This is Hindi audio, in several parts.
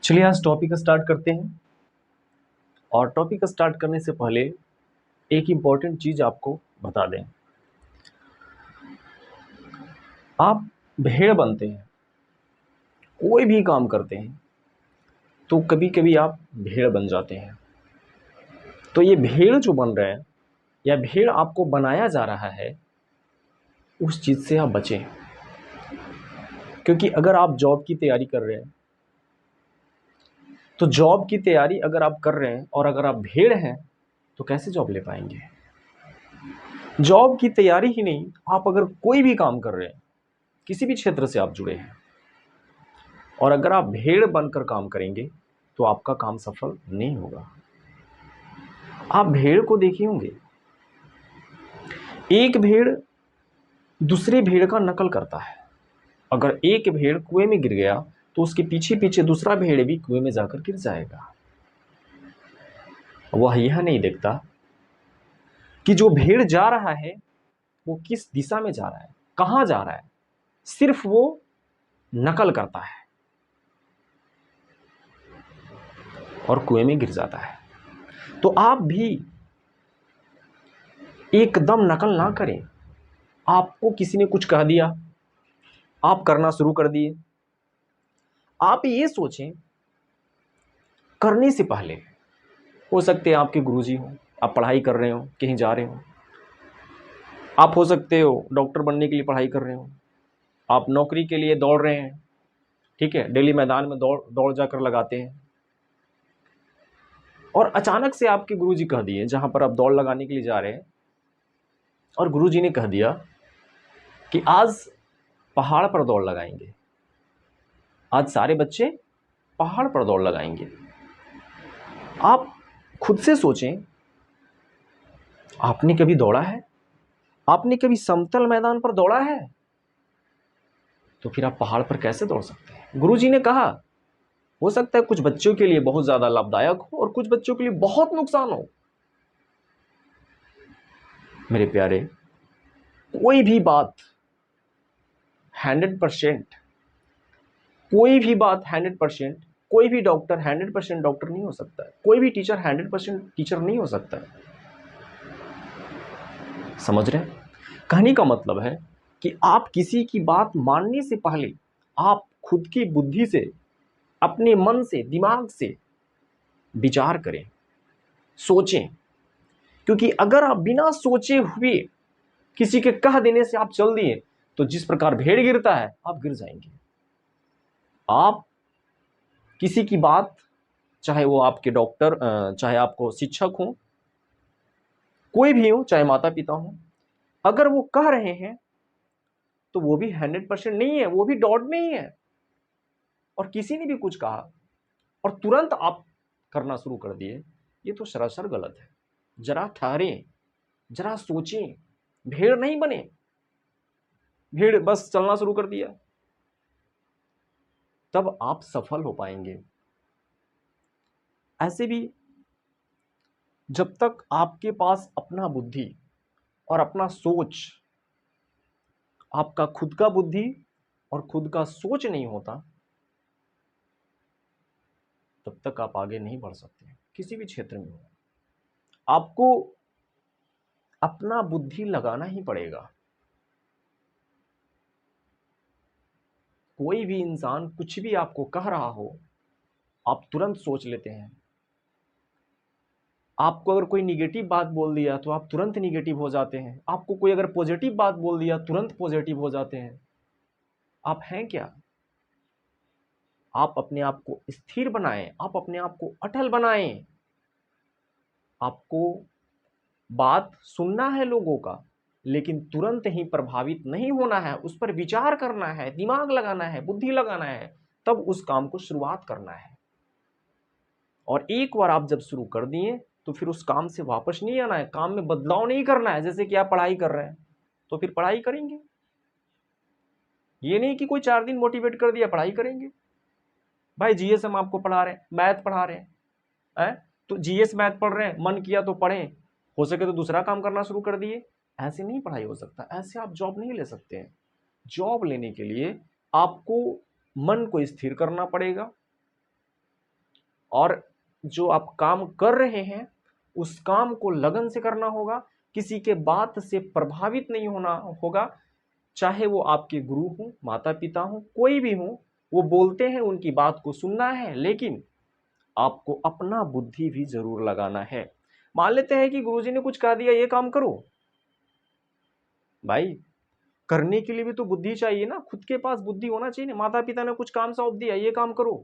चलिए आज टॉपिक स्टार्ट करते हैं। और टॉपिक स्टार्ट करने से पहले एक इम्पॉर्टेंट चीज आपको बता दें। आप भेड़ बनते हैं, कोई भी काम करते हैं तो कभी कभी आप भेड़ बन जाते हैं। तो ये भेड़ जो बन रहे हैं या भेड़ आपको बनाया जा रहा है, उस चीज से आप बचें। क्योंकि अगर आप जॉब की तैयारी कर रहे हैं तो जॉब की तैयारी अगर आप कर रहे हैं और अगर आप भेड़ हैं तो कैसे जॉब ले पाएंगे। जॉब की तैयारी ही नहीं, आप अगर कोई भी काम कर रहे हैं, किसी भी क्षेत्र से आप जुड़े हैं, और अगर आप भेड़ बनकर काम करेंगे तो आपका काम सफल नहीं होगा। आप भेड़ को देखे होंगे, एक भेड़ दूसरे भेड़ का नकल करता है। अगर एक भेड़ कुएं में गिर गया तो उसके पीछे पीछे दूसरा भेड़ भी कुएं में जाकर गिर जाएगा। वह यह नहीं देखता कि जो भेड़ जा रहा है वो किस दिशा में जा रहा है, कहां जा रहा है। सिर्फ वो नकल करता है और कुएं में गिर जाता है। तो आप भी एकदम नकल ना करें। आपको किसी ने कुछ कह दिया, आप करना शुरू कर दिए। आप ये सोचें करने से पहले, हो सकते हैं आपके गुरुजी हो, आप पढ़ाई कर रहे हो, कहीं जा रहे हो। आप हो सकते हो डॉक्टर बनने के लिए पढ़ाई कर रहे हो, आप नौकरी के लिए दौड़ रहे हैं, ठीक है, डेली मैदान में दौड़ दौड़ जाकर लगाते हैं। और अचानक से आपके गुरुजी कह दिए जहां पर आप दौड़ लगाने के लिए जा रहे हैं, और गुरुजी ने कह दिया कि आज पहाड़ पर दौड़ लगाएंगे, आज सारे बच्चे पहाड़ पर दौड़ लगाएंगे। आप खुद से सोचें, आपने कभी दौड़ा है? आपने कभी समतल मैदान पर दौड़ा है? तो फिर आप पहाड़ पर कैसे दौड़ सकते हैं? गुरुजी ने कहा हो सकता है कुछ बच्चों के लिए बहुत ज्यादा लाभदायक हो और कुछ बच्चों के लिए बहुत नुकसान हो। मेरे प्यारे, कोई भी बात 100%, कोई भी बात 100%, कोई भी डॉक्टर 100% डॉक्टर नहीं हो सकता है, कोई भी टीचर 100% टीचर नहीं हो सकता है। समझ रहे हैं? कहने का मतलब है कि आप किसी की बात मानने से पहले आप खुद की बुद्धि से, अपने मन से, दिमाग से विचार करें, सोचें। क्योंकि अगर आप बिना सोचे हुए किसी के कह देने से आप चल दिए तो जिस प्रकार भेड़ गिरता है आप गिर जाएंगे। आप किसी की बात, चाहे वो आपके डॉक्टर, चाहे आपको शिक्षक हो, कोई भी हो, चाहे माता पिता हो, अगर वो कह रहे हैं तो वो भी 100% नहीं है, वो भी डॉट में ही है। और किसी ने भी कुछ कहा और तुरंत आप करना शुरू कर दिए, ये तो सरासर गलत है। जरा ठहरें, जरा सोचें, भेड़ नहीं बने। भेड़ बस चलना शुरू कर दिया, तब आप सफल हो पाएंगे। ऐसे भी जब तक आपके पास अपना बुद्धि और अपना सोच, आपका खुद का बुद्धि और खुद का सोच नहीं होता, तब तक आप आगे नहीं बढ़ सकते किसी भी क्षेत्र में हो। आपको अपना बुद्धि लगाना ही पड़ेगा। कोई भी इंसान कुछ भी आपको कह रहा हो, आप तुरंत सोच लेते हैं। आपको अगर कोई निगेटिव बात बोल दिया तो आप तुरंत निगेटिव हो जाते हैं। आपको कोई अगर पॉजिटिव बात बोल दिया तुरंत पॉजिटिव हो जाते हैं। आप हैं क्या? आप अपने आप को स्थिर बनाएं, आप अपने आप को अटल बनाएं। आपको बात सुनना है लोगों का, लेकिन तुरंत ही प्रभावित नहीं होना है, उस पर विचार करना है, दिमाग लगाना है, बुद्धि लगाना है, तब उस काम को शुरुआत करना है। और एक बार आप जब शुरू कर दिए तो फिर उस काम से वापस नहीं आना है, काम में बदलाव नहीं करना है। जैसे कि आप पढ़ाई कर रहे हैं तो फिर पढ़ाई करेंगे, ये नहीं कि कोई 4 दिन मोटिवेट कर दिया पढ़ाई करेंगे। भाई जीएस हम आपको पढ़ा रहे हैं, मैथ पढ़ा रहे हैं, तो जीएस मैथ पढ़ रहे हैं, मन किया तो पढ़ें, हो सके तो दूसरा काम करना शुरू कर दिए। ऐसे नहीं पढ़ाई हो सकता, ऐसे आप जॉब नहीं ले सकते हैं। जॉब लेने के लिए आपको मन को स्थिर करना पड़ेगा, और जो आप काम कर रहे हैं उस काम को लगन से करना होगा, किसी के बात से प्रभावित नहीं होना होगा, चाहे वो आपके गुरु हों, माता पिता हों, कोई भी हो, वो बोलते हैं उनकी बात को सुनना है, लेकिन आपको अपना बुद्धि भी जरूर लगाना है। मान लेते हैं कि गुरुजी ने कुछ कह दिया ये काम करो, भाई करने के लिए भी तो बुद्धि चाहिए ना, खुद के पास बुद्धि होना चाहिए ना। माता पिता ने कुछ काम सौंप दिया ये काम करो,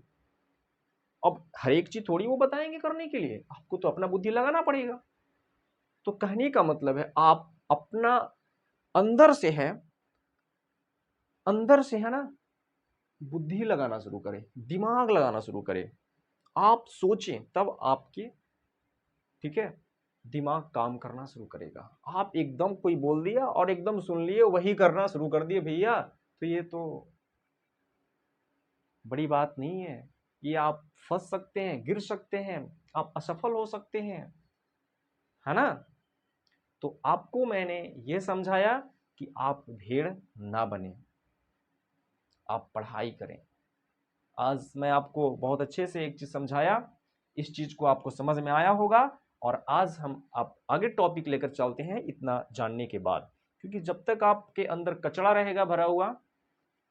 अब हर एक चीज थोड़ी वो बताएंगे करने के लिए, आपको तो अपना बुद्धि लगाना पड़ेगा। तो कहने का मतलब है आप अपना अंदर से है, अंदर से है ना, बुद्धि लगाना शुरू करें, दिमाग लगाना शुरू करें। आप सोचें तब आपके, ठीक है, दिमाग काम करना शुरू करेगा। आप एकदम कोई बोल दिया और एकदम सुन लिए वही करना शुरू कर दिए भैया, तो ये तो बड़ी बात नहीं है। ये आप फंस सकते हैं, गिर सकते हैं, आप असफल हो सकते हैं, है ना। तो आपको मैंने ये समझाया कि आप भेड़ ना बने, आप पढ़ाई करें। आज मैं आपको बहुत अच्छे से एक चीज समझाया, इस चीज को आपको समझ में आया होगा। और आज हम आप आगे टॉपिक लेकर चलते हैं इतना जानने के बाद, क्योंकि जब तक आपके अंदर कचरा रहेगा भरा हुआ,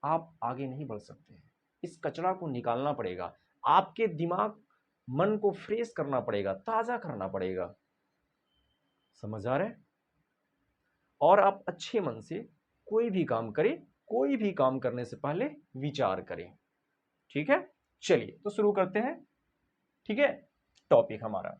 आप आगे नहीं बढ़ सकते हैं। इस कचरा को निकालना पड़ेगा, आपके दिमाग मन को फ्रेश करना पड़ेगा, ताजा करना पड़ेगा। समझ आ रहा है। और आप अच्छे मन से कोई भी काम करें, कोई भी काम करने से पहले विचार करें। ठीक है, चलिए तो शुरू करते हैं। ठीक है, टॉपिक हमारा